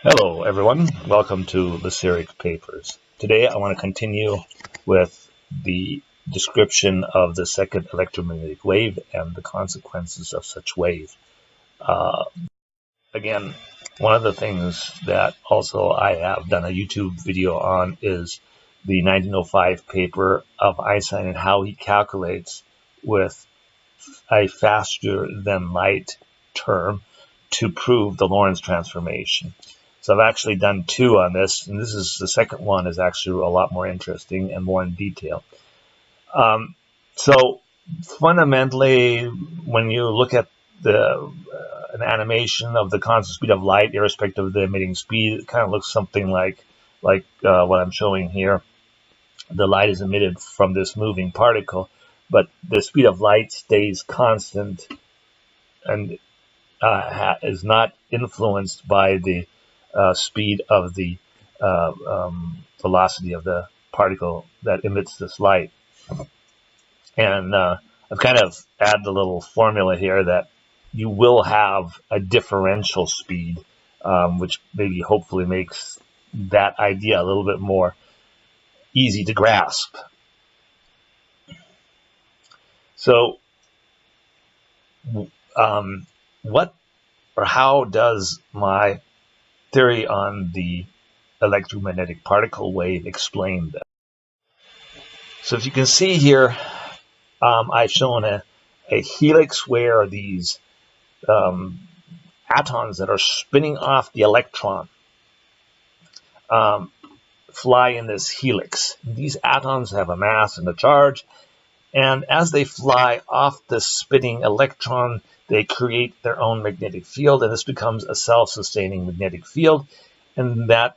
Hello everyone, welcome to the Lyric Papers. Today I want to continue with the description of the second electromagnetic wave and the consequences of such wave. Uh, Again, one of the things that also I have done a YouTube video on is the 1905 paper of Einstein and how he calculates with a faster than light term to prove the Lorentz transformation. So I've actually done two on this, and this is the second one is actually a lot more interesting and more in detail. So fundamentally, when you look at an animation of the constant speed of light, irrespective of the emitting speed, it kind of looks something like what I'm showing here. The light is emitted from this moving particle, but the speed of light stays constant and is not influenced by the speed of the velocity of the particle that emits this light. And I've kind of added a little formula here that you will have a differential speed, which maybe hopefully makes that idea a little bit more easy to grasp. So what or how does my theory on the electromagnetic particle wave explain that? So if you can see here, I've shown a helix where these atoms that are spinning off the electron fly in this helix. These atoms have a mass and a charge, and as they fly off the spinning electron, they create their own magnetic field, and this becomes a self-sustaining magnetic field, and that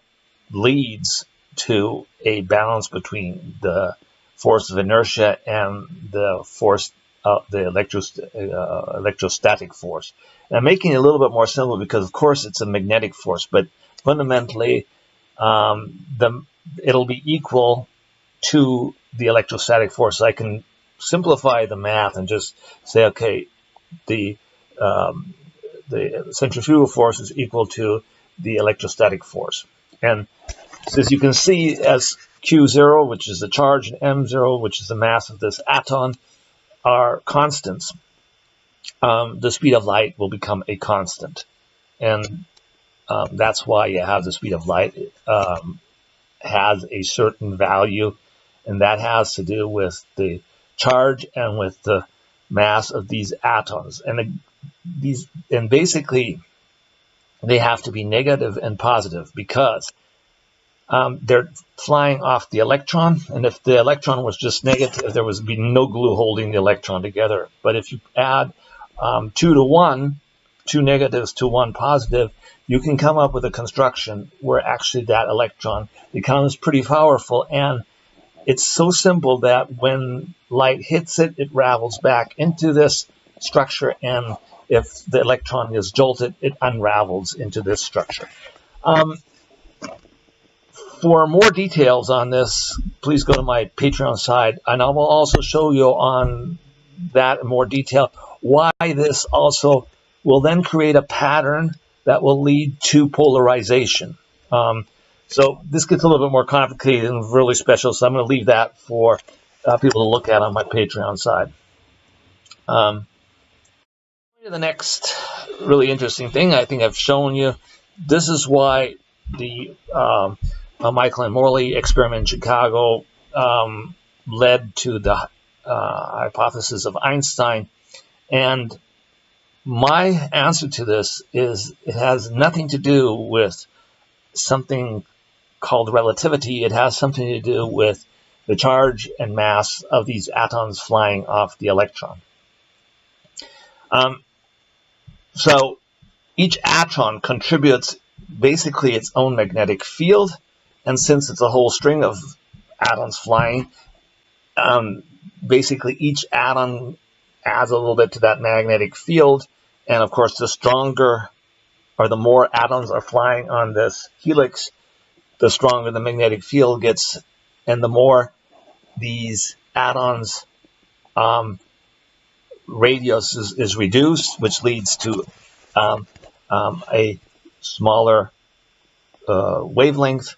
leads to a balance between the force of inertia and the force of the electrostatic force. And I'm making it a little bit more simple because, of course, it's a magnetic force, but fundamentally, it'll be equal to the electrostatic force. I can simplify the math and just say, okay, the centrifugal force is equal to the electrostatic force. And so as you can see, as Q0, which is the charge, and M0, which is the mass of this atom, are constants, the speed of light will become a constant. And that's why you have the speed of light has a certain value, and that has to do with the charge and with the mass of these atoms. And basically they have to be negative and positive because they're flying off the electron, and if the electron was just negative, there would be no glue holding the electron together. But if you add 2 to 1, 2 negatives to 1 positive, you can come up with a construction where actually that electron becomes pretty powerful, and it's so simple that when light hits it, it ravels back into this structure, and if the electron is jolted, it unravels into this structure. For more details on this, please go to my Patreon side, and I will also show you on that in more detail why this also will then create a pattern that will lead to polarization. So this gets a little bit more complicated and really special, so I'm going to leave that for people to look at on my Patreon side. The next really interesting thing I think I've shown you, this is why the Michael and Morley experiment in Chicago led to the hypothesis of Einstein. And my answer to this is it has nothing to do with something called relativity. It has something to do with the charge and mass of these atoms flying off the electron. So each atom contributes basically its own magnetic field, and since it's a whole string of atoms flying, basically each atom adds a little bit to that magnetic field, and of course the stronger or the more atoms are flying on this helix, the stronger the magnetic field gets, and the more these atoms radius is reduced, which leads to a smaller wavelength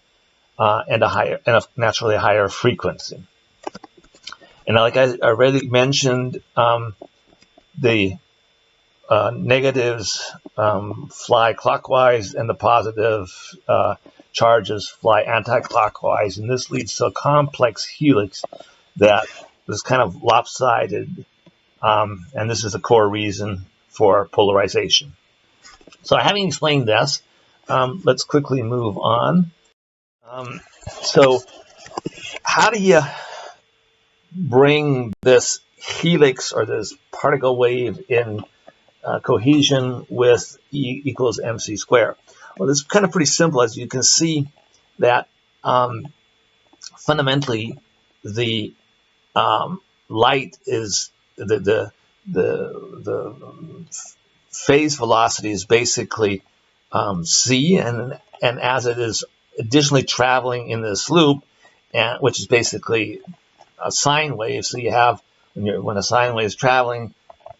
and naturally a higher frequency. And like I already mentioned, the negatives fly clockwise and the positive charges fly anti-clockwise, and this leads to a complex helix that is kind of lopsided, and this is the core reason for polarization. So having explained this, let's quickly move on. So how do you bring this helix or this particle wave in cohesion with E equals mc squared? Well, this is kind of pretty simple. As you can see that fundamentally the light is the phase velocity is basically c, and as it is additionally traveling in this loop, and which is basically a sine wave. So you have when a sine wave is traveling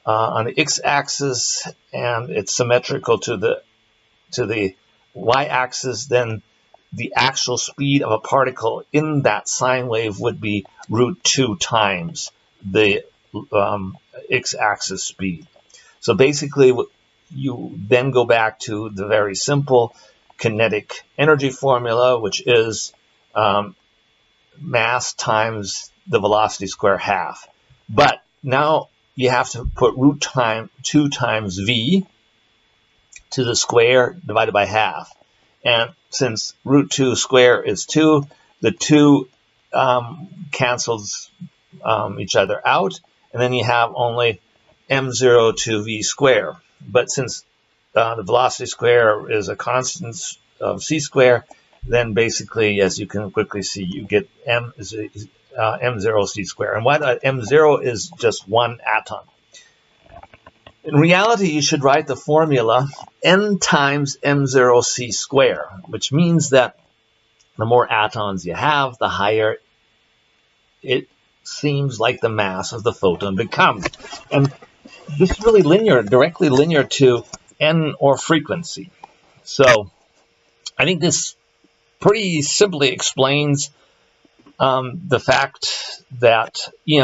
on the x-axis and it's symmetrical to the y-axis, then the actual speed of a particle in that sine wave would be √2 times the x-axis speed. So basically, you then go back to the very simple kinetic energy formula, which is mass times the velocity square half. But now you have to put √2 times v to the square divided by half. And since √2 square is 2, the 2 cancels each other out, and then you have only m0 to v square. But since the velocity square is a constant of c square, then basically, as you can quickly see, you get m0 c square. And why that m0 is just one atom. In reality, you should write the formula n times m0 c square, which means that the more atoms you have, the higher it seems like the mass of the photon becomes. And this is really linear, directly linear to n or frequency. So I think this pretty simply explains the fact that E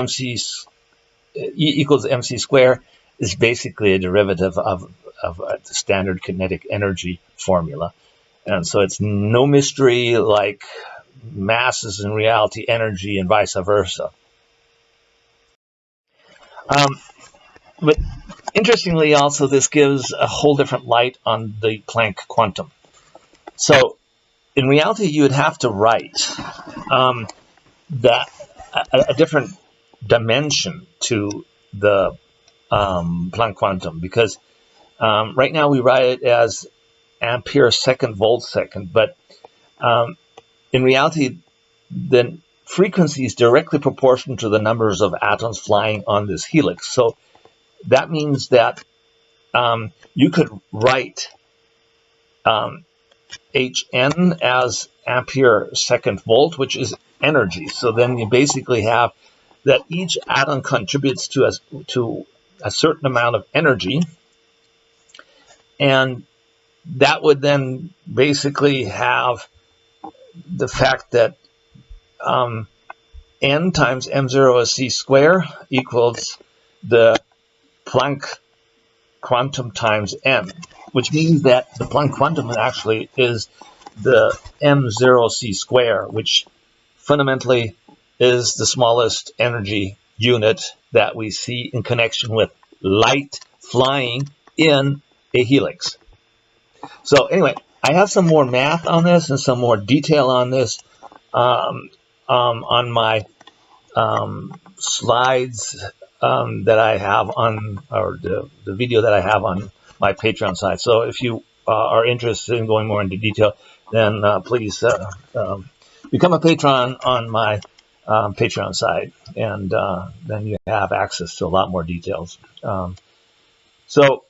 equals mc square is basically a derivative of the standard kinetic energy formula. And so it's no mystery like mass is in reality energy and vice versa. But interestingly also, this gives a whole different light on the Planck quantum. So in reality, you would have to write a different dimension to the Planck quantum, because right now we write it as ampere second volt second, but in reality, the frequency is directly proportional to the numbers of atoms flying on this helix. So that means that you could write Hn as ampere second volt, which is energy. So then you basically have that each atom contributes to a certain amount of energy, and that would then basically have the fact that n times m0 is c square equals the Planck quantum times n, which means that the Planck quantum actually is the m0 c square, which fundamentally is the smallest energy unit that we see in connection with light flying in a helix. So anyway, I have some more math on this and some more detail on this on my slides that I have on, or the video that I have on my Patreon site. So if you are interested in going more into detail, then please become a patron on my Patreon site, and then you have access to a lot more details. So